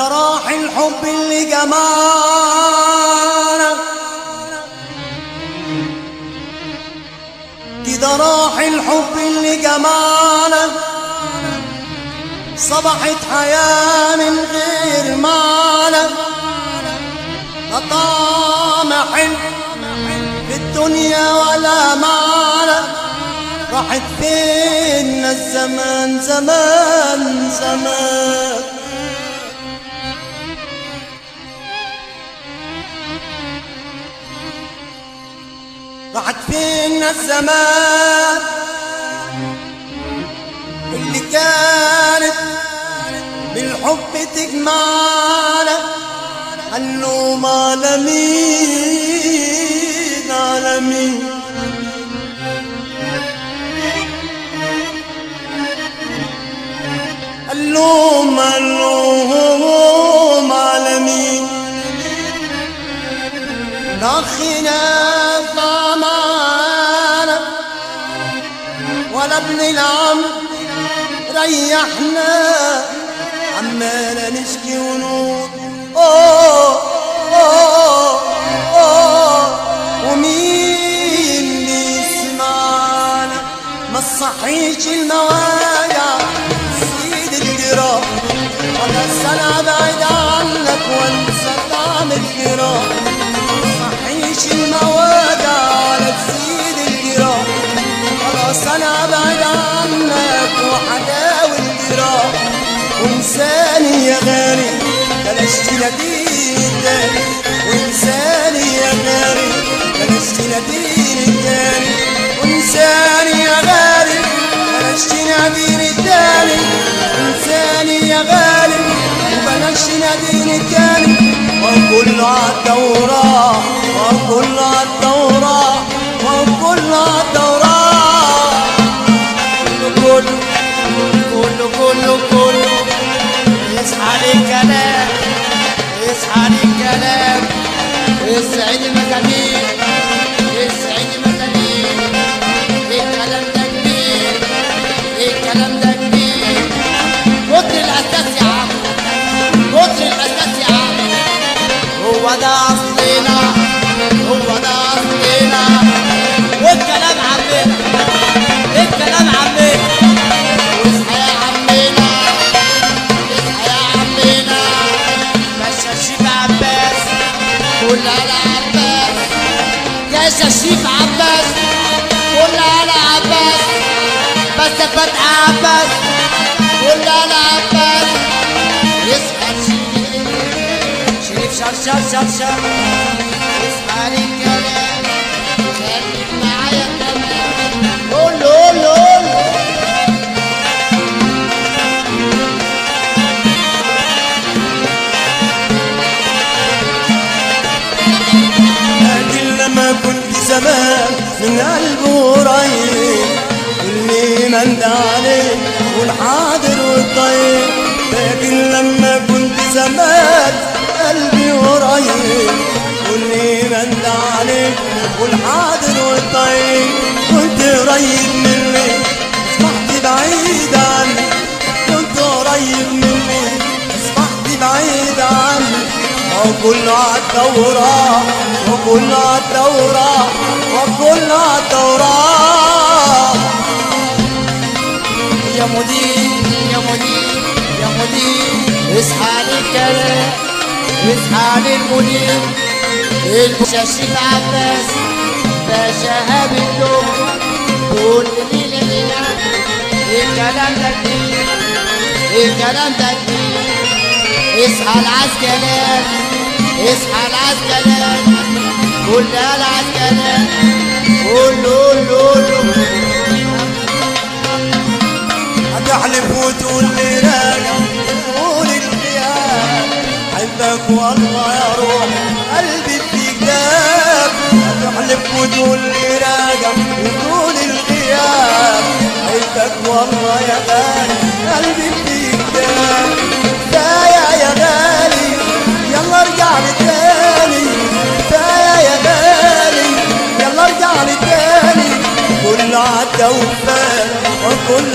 كده راح الحب اللي جمعنا، كده راح الحب اللي جمعنا، صبحت حياة من غير معنى، لا طعم حلو في الدنيا ولا معنى، راحت فين الزمان زمان زمان. راحت فين الزمان اللي كانت بالحب تجمعنا، اللوم على مين على مين، اللوم على مين. ضخنا معانا ولا ابن العم ريحنا، عمالة نشكي ونقول ومين بيسمعنا. ما تصحيش المواجع سيد الجراح، ولا السنة ابعد عنك وانسى طعم الجراح. ما تصحيش المواجع ولا تزيد الجراح، خلاص انا ابعد عنك وحداوي الجراح. وانساني يا غالي بلاش تناديني تاني، وانساني يا غالي بلاش تناديني تاني، وانساني يا غالي بلاش تناديني تاني، وانساني يا غالي وبلاش تناديني تاني. وكله عالدورة وكله عالدورة وكله عالدورة، كله كله كله كله يصحى للكلام، يصحى للكلام، يسعد المجانين، يسعد المجانين. الكلام ده كبير، الكلام ده كبير. كتر الأساس يا عم، كتر الأساس يا عم. هو ده أصلنا، هو ده أصلنا. والكلام عمنا، الكلام عمنا. واصحى يا عمنا، اصحى يا عمنا. مشى الشيف عباس كلها على عباس، يا الشيف عباس كلها على عباس، بس فتح عباس كلها على عباس. يصحى شريف شرشر شرشر، يصحى للكلام، خليك معايا تمام. قول له قول له قول له. لكن لما كنت زمان من قلبه قريب، اللي مند عليه والحاضر والطيب. لكن لما كنت زمان قلبي قريب، واللي مند عليه والحاضر والطيب. كنت قريب مني اصبحت بعيد عني، كنت قريب مني اصبحت بعيد عني. وكله عالدورة وكله عالدورة وكله عالدورة. يا مدير يا مدير يا مدير، اصحى للكلام، اصحى للمدير. الشيف عباس باشا هاب الدور كل ليلة ليلة. الكلام ده كتير، الكلام ده كتير. اصحى العسكريان، اصحى العسكريان كلها العسكريان. قول له قول له قول له. هتحلف وتقول لي راجع تقول الغياب، حبك والله يا روح قلبي في كتاب. هتحلف وتقول لي راجع وتقول الغياب، حبك والله يا غالي قلبي في كتاب. كفاية يا غالي يلا ارجع لي تاني، كفاية يا غالي يلا ارجع لي تاني. كل عدى وفات وكل